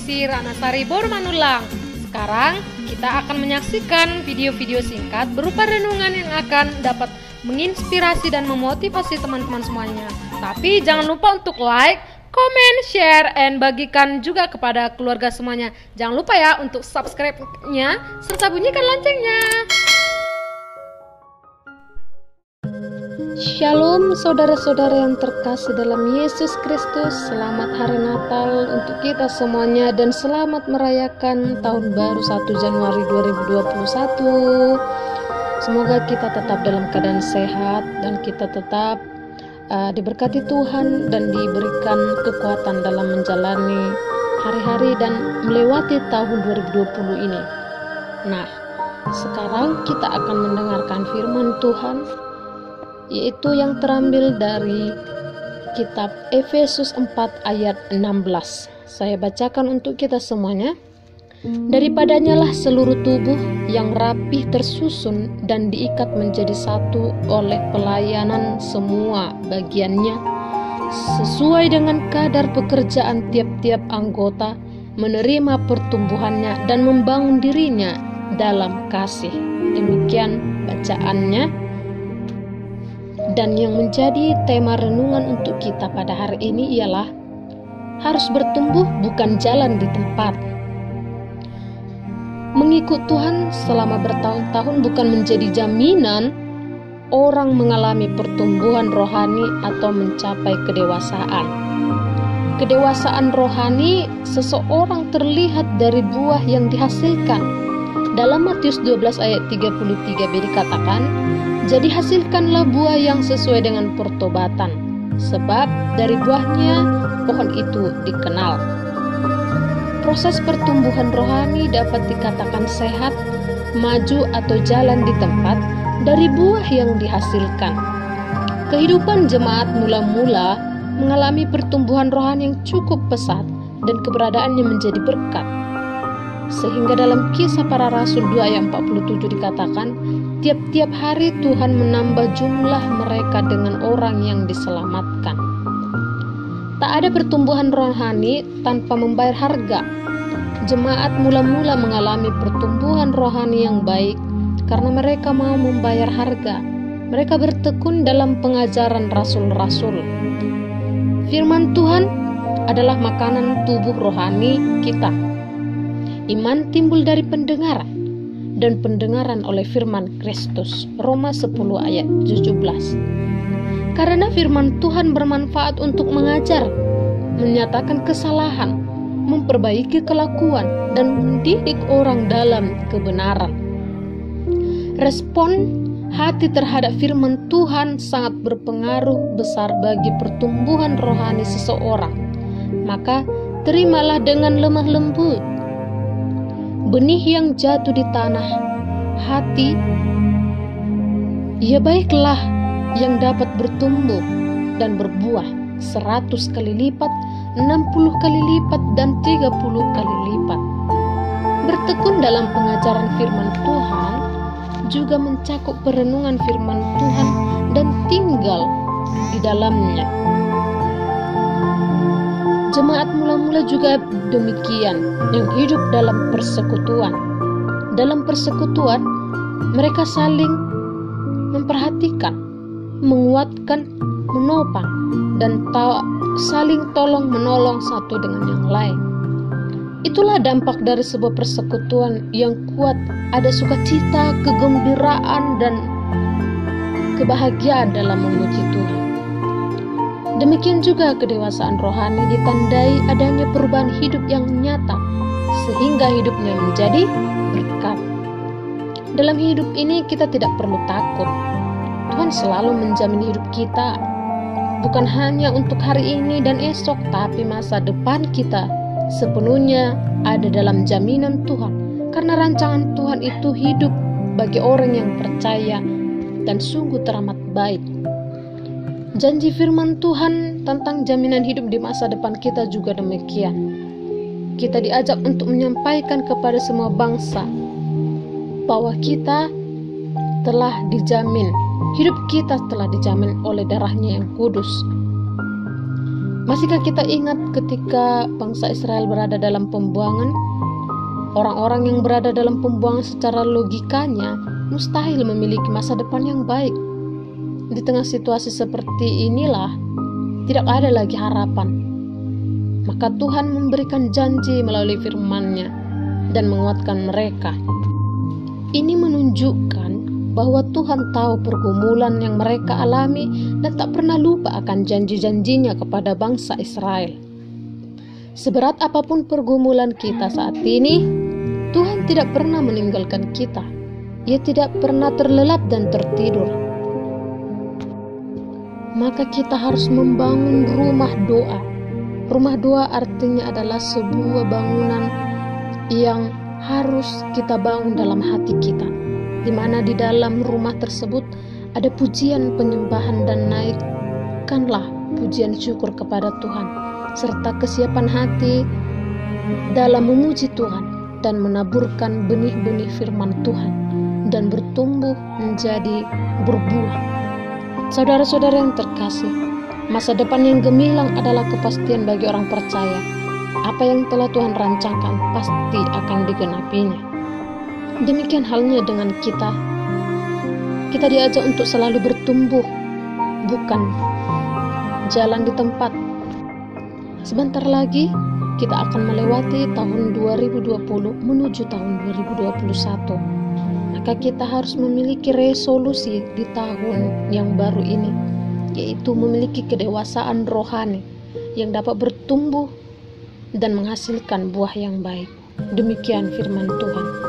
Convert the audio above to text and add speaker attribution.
Speaker 1: Televisi Ranasari Bormanulang. Sekarang kita akan menyaksikan video-video singkat berupa renungan yang akan dapat menginspirasi dan memotivasi teman-teman semuanya. Tapi jangan lupa untuk like, komen, share, and bagikan juga kepada keluarga semuanya. Jangan lupa ya untuk subscribe-nya serta bunyikan loncengnya. Shalom saudara-saudara yang terkasih dalam Yesus Kristus. Selamat hari Natal untuk kita semuanya dan selamat merayakan tahun baru 1 Januari 2021. Semoga kita tetap dalam keadaan sehat dan kita tetap diberkati Tuhan dan diberikan kekuatan dalam menjalani hari-hari dan melewati tahun 2020 ini. Nah, sekarang kita akan mendengarkan firman Tuhan, yaitu yang terambil dari kitab Efesus 4 ayat 16. Saya bacakan untuk kita semuanya. Daripadanya lah seluruh tubuh yang rapih tersusun dan diikat menjadi satu oleh pelayanan semua bagiannya, sesuai dengan kadar pekerjaan tiap-tiap anggota, menerima pertumbuhannya dan membangun dirinya dalam kasih. Demikian bacaannya. Dan yang menjadi tema renungan untuk kita pada hari ini ialah harus bertumbuh bukan jalan di tempat. Mengikut Tuhan selama bertahun-tahun bukan menjadi jaminan orang mengalami pertumbuhan rohani atau mencapai kedewasaan. Kedewasaan rohani seseorang terlihat dari buah yang dihasilkan. Dalam Matius 12 ayat 33b dikatakan, jadi hasilkanlah buah yang sesuai dengan pertobatan, sebab dari buahnya pohon itu dikenal. Proses pertumbuhan rohani dapat dikatakan sehat, maju atau jalan di tempat dari buah yang dihasilkan. Kehidupan jemaat mula-mula mengalami pertumbuhan rohani yang cukup pesat dan keberadaannya menjadi berkat. Sehingga dalam Kisah Para Rasul 2 ayat 47 dikatakan, tiap-tiap hari Tuhan menambah jumlah mereka dengan orang yang diselamatkan. Tak ada pertumbuhan rohani tanpa membayar harga. Jemaat mula-mula mengalami pertumbuhan rohani yang baik karena mereka mau membayar harga. Mereka bertekun dalam pengajaran rasul-rasul. Firman Tuhan adalah makanan tubuh rohani kita. Iman timbul dari pendengaran, dan pendengaran oleh firman Kristus. Roma 10 ayat 17. Karena firman Tuhan bermanfaat untuk mengajar, menyatakan kesalahan, memperbaiki kelakuan, dan mendidik orang dalam kebenaran. Respon hati terhadap firman Tuhan sangat berpengaruh besar bagi pertumbuhan rohani seseorang. Maka terimalah dengan lemah lembut benih yang jatuh di tanah hati, ya baiklah, yang dapat bertumbuh dan berbuah 100 kali lipat, 60 kali lipat, dan 30 kali lipat. Bertekun dalam pengajaran firman Tuhan juga mencakup perenungan firman Tuhan dan tinggal di dalamnya. Jemaat mula-mula juga demikian, yang hidup dalam persekutuan. Dalam persekutuan, mereka saling memperhatikan, menguatkan, menopang, dan saling tolong-menolong satu dengan yang lain. Itulah dampak dari sebuah persekutuan yang kuat. Ada sukacita, kegembiraan, dan kebahagiaan dalam memuji Tuhan. Demikian juga kedewasaan rohani ditandai adanya perubahan hidup yang nyata, sehingga hidupnya menjadi berkat. Dalam hidup ini kita tidak perlu takut. Tuhan selalu menjamin hidup kita, bukan hanya untuk hari ini dan esok, tapi masa depan kita sepenuhnya ada dalam jaminan Tuhan. Karena rancangan Tuhan itu hidup bagi orang yang percaya dan sungguh teramat baik. Janji firman Tuhan tentang jaminan hidup di masa depan kita juga demikian. Kita diajak untuk menyampaikan kepada semua bangsa bahwa kita telah dijamin, hidup kita telah dijamin oleh darahnya yang kudus. Masihkah kita ingat ketika bangsa Israel berada dalam pembuangan? Orang-orang yang berada dalam pembuangan secara logikanya mustahil memiliki masa depan yang baik. Di tengah situasi seperti inilah, tidak ada lagi harapan. Maka Tuhan memberikan janji melalui firman-Nya dan menguatkan mereka. Ini menunjukkan bahwa Tuhan tahu pergumulan yang mereka alami dan tak pernah lupa akan janji-janjinya kepada bangsa Israel. Seberat apapun pergumulan kita saat ini, Tuhan tidak pernah meninggalkan kita. Ia tidak pernah terlelap dan tertidur. Maka kita harus membangun rumah doa. Rumah doa artinya adalah sebuah bangunan yang harus kita bangun dalam hati kita, di mana di dalam rumah tersebut ada pujian, penyembahan, dan naikkanlah pujian syukur kepada Tuhan, serta kesiapan hati dalam memuji Tuhan dan menaburkan benih-benih firman Tuhan dan bertumbuh menjadi berbuah. Saudara-saudara yang terkasih, masa depan yang gemilang adalah kepastian bagi orang percaya. Apa yang telah Tuhan rancangkan pasti akan digenapinya. Demikian halnya dengan kita. Kita diajak untuk selalu bertumbuh, bukan jalan di tempat. Sebentar lagi kita akan melewati tahun 2020 menuju tahun 2021. Maka kita harus memiliki resolusi di tahun yang baru ini, yaitu memiliki kedewasaan rohani yang dapat bertumbuh dan menghasilkan buah yang baik. Demikian firman Tuhan.